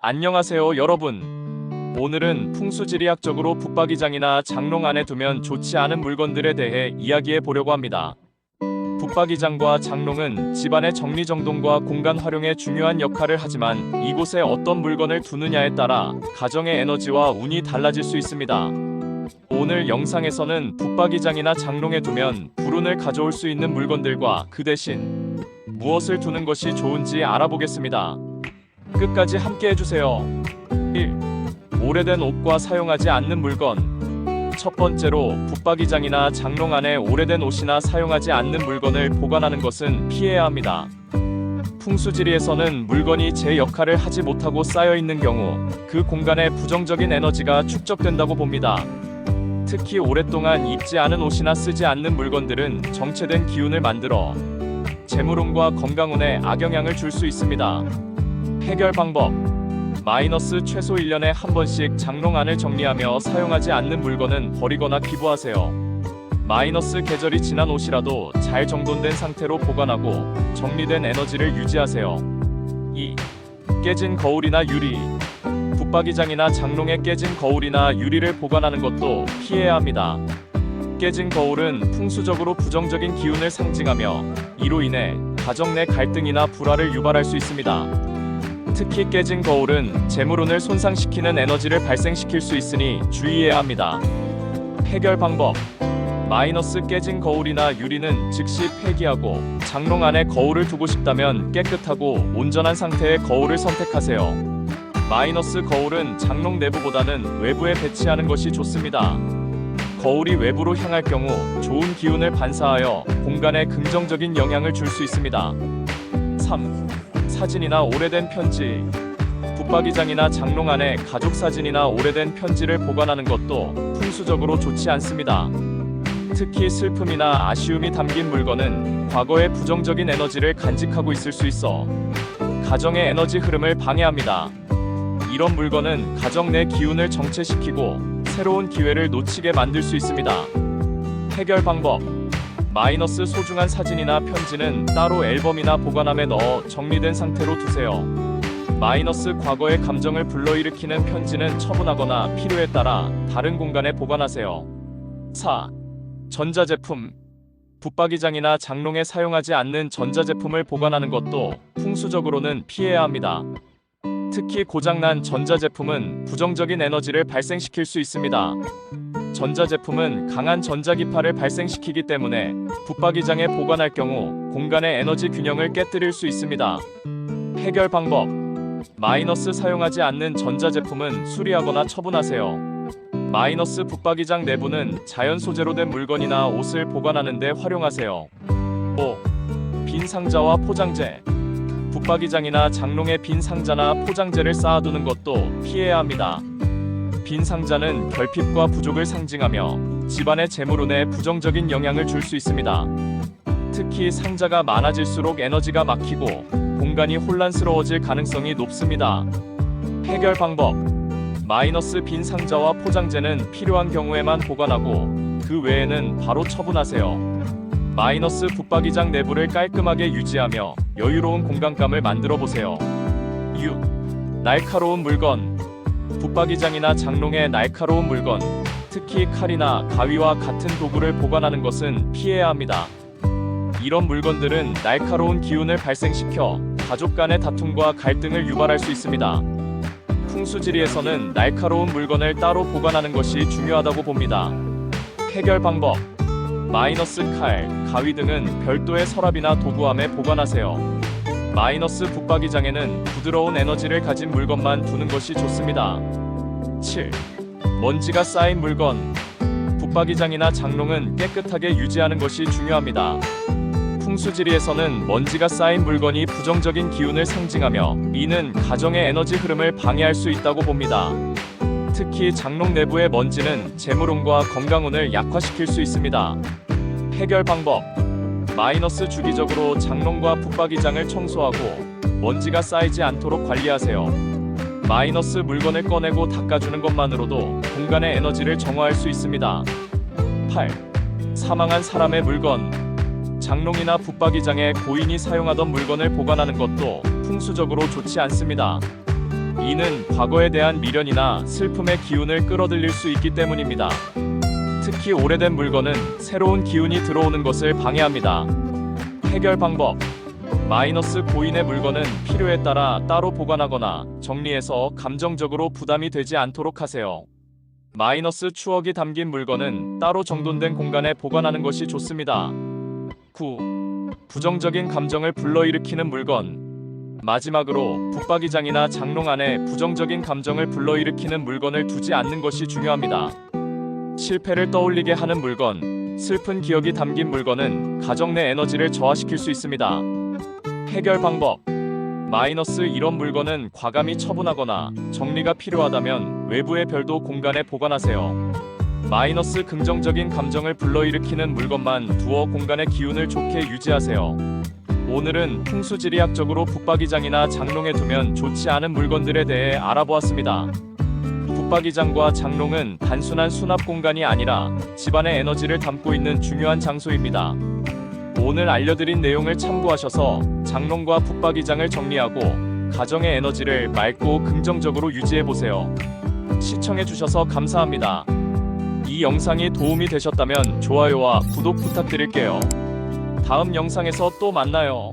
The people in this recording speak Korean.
안녕하세요 여러분. 오늘은 풍수지리학적으로 붙박이장이나 장롱 안에 두면 좋지 않은 물건들에 대해 이야기해 보려고 합니다. 붙박이장과 장롱은 집안의 정리정돈과 공간 활용에 중요한 역할을 하지만 이곳에 어떤 물건을 두느냐에 따라 가정의 에너지와 운이 달라질 수 있습니다. 오늘 영상에서는 붙박이장이나 장롱에 두면 불운을 가져올 수 있는 물건들과 그 대신 무엇을 두는 것이 좋은지 알아보겠습니다. 끝까지 함께 해주세요. 1. 오래된 옷과 사용하지 않는 물건. 첫 번째로 붙박이장이나 장롱 안에 오래된 옷이나 사용하지 않는 물건을 보관하는 것은 피해야 합니다. 풍수지리에서는 물건이 제 역할을 하지 못하고 쌓여 있는 경우 그 공간에 부정적인 에너지가 축적된다고 봅니다. 특히 오랫동안 입지 않은 옷이나 쓰지 않는 물건들은 정체된 기운을 만들어 재물운과 건강운에 악영향을 줄 수 있습니다. 해결 방법. 최소 1년에 한 번씩 장롱 안을 정리하며 사용하지 않는 물건은 버리거나 기부하세요. 계절이 지난 옷이라도 잘 정돈된 상태로 보관하고 정리된 에너지를 유지하세요. 2. 깨진 거울이나 유리. 붙박이장이나 장롱에 깨진 거울이나 유리를 보관하는 것도 피해야 합니다. 깨진 거울은 풍수적으로 부정적인 기운을 상징하며 이로 인해 가정 내 갈등이나 불화를 유발할 수 있습니다. 특히 깨진 거울은 재물운을 손상시키는 에너지를 발생시킬 수 있으니 주의해야 합니다. 해결 방법. 깨진 거울이나 유리는 즉시 폐기하고 장롱 안에 거울을 두고 싶다면 깨끗하고 온전한 상태의 거울을 선택하세요. 거울은 장롱 내부보다는 외부에 배치하는 것이 좋습니다. 거울이 외부로 향할 경우 좋은 기운을 반사하여 공간에 긍정적인 영향을 줄 수 있습니다. 3. 사진이나 오래된 편지. 붙박이장이나 장롱 안에 가족 사진이나 오래된 편지를 보관하는 것도 풍수적으로 좋지 않습니다. 특히 슬픔이나 아쉬움이 담긴 물건은 과거의 부정적인 에너지를 간직하고 있을 수 있어 가정의 에너지 흐름을 방해합니다. 이런 물건은 가정 내 기운을 정체시키고 새로운 기회를 놓치게 만들 수 있습니다. 해결 방법. 소중한 사진이나 편지는 따로 앨범이나 보관함에 넣어 정리된 상태로 두세요. 과거의 감정을 불러일으키는 편지는 처분하거나 필요에 따라 다른 공간에 보관하세요. 4. 전자제품. 붙박이장이나 장롱에 사용하지 않는 전자제품을 보관하는 것도 풍수적으로는 피해야 합니다. 특히 고장난 전자제품은 부정적인 에너지를 발생시킬 수 있습니다. 전자제품은 강한 전자기파를 발생시키기 때문에 붙박이장에 보관할 경우 공간의 에너지 균형을 깨뜨릴 수 있습니다. 해결 방법. 사용하지 않는 전자제품은 수리하거나 처분하세요. 붙박이장 내부는 자연 소재로 된 물건이나 옷을 보관하는 데 활용하세요. 5. 빈 상자와 포장재. 붙박이장이나 장롱에 빈 상자나 포장재를 쌓아두는 것도 피해야 합니다. 빈 상자는 결핍과 부족을 상징하며 집안의 재물운에 부정적인 영향을 줄 수 있습니다. 특히 상자가 많아질수록 에너지가 막히고 공간이 혼란스러워질 가능성이 높습니다. 해결 방법. 빈 상자와 포장재는 필요한 경우에만 보관하고 그 외에는 바로 처분하세요. 붙박이장 내부를 깔끔하게 유지하며 여유로운 공간감을 만들어 보세요. 6. 날카로운 물건. 붙박이장이나 장롱에 날카로운 물건, 특히 칼이나 가위와 같은 도구를 보관하는 것은 피해야 합니다. 이런 물건들은 날카로운 기운을 발생시켜 가족 간의 다툼과 갈등을 유발할 수 있습니다. 풍수지리에서는 날카로운 물건을 따로 보관하는 것이 중요하다고 봅니다. 해결 방법. 칼, 가위 등은 별도의 서랍이나 도구함에 보관하세요. 붙박이장에는 부드러운 에너지를 가진 물건만 두는 것이 좋습니다. 7. 먼지가 쌓인 물건. 붙박이장이나 장롱은 깨끗하게 유지하는 것이 중요합니다. 풍수지리에서는 먼지가 쌓인 물건이 부정적인 기운을 상징하며 이는 가정의 에너지 흐름을 방해할 수 있다고 봅니다. 특히 장롱 내부의 먼지는 재물운과 건강운을 약화시킬 수 있습니다. 해결 방법. 주기적으로 장롱과 붙박이장을 청소하고 먼지가 쌓이지 않도록 관리하세요. 물건을 꺼내고 닦아주는 것만으로도 공간의 에너지를 정화할 수 있습니다. 8. 사망한 사람의 물건. 장롱이나 붙박이장에 고인이 사용하던 물건을 보관하는 것도 풍수적으로 좋지 않습니다. 이는 과거에 대한 미련이나 슬픔의 기운을 끌어들일 수 있기 때문입니다. 특히 오래된 물건은 새로운 기운이 들어오는 것을 방해합니다. 해결 방법: 마이너스 고인의 물건은 필요에 따라 따로 보관하거나 정리해서 감정적으로 부담이 되지 않도록 하세요. 마이너스 추억이 담긴 물건은 따로 정돈된 공간에 보관하는 것이 좋습니다. 9. 부정적인 감정을 불러일으키는 물건. 마지막으로 붙박이장이나 장롱 안에 부정적인 감정을 불러일으키는 물건을 두지 않는 것이 중요합니다. 실패를 떠올리게 하는 물건, 슬픈 기억이 담긴 물건은 가정 내 에너지를 저하시킬 수 있습니다. 해결 방법: 마이너스 이런 물건은 과감히 처분하거나 정리가 필요하다면 외부의 별도 공간에 보관하세요. 마이너스 긍정적인 감정을 불러일으키는 물건만 두어 공간의 기운을 좋게 유지하세요. 오늘은 풍수지리학적으로 붙박이장이나 장롱에 두면 좋지 않은 물건들에 대해 알아보았습니다. 붙박이장과 장롱은 단순한 수납 공간이 아니라 집안의 에너지를 담고 있는 중요한 장소입니다. 오늘 알려드린 내용을 참고하셔서 장롱과 붙박이장을 정리하고 가정의 에너지를 맑고 긍정적으로 유지해보세요. 시청해주셔서 감사합니다. 이 영상이 도움이 되셨다면 좋아요와 구독 부탁드릴게요. 다음 영상에서 또 만나요.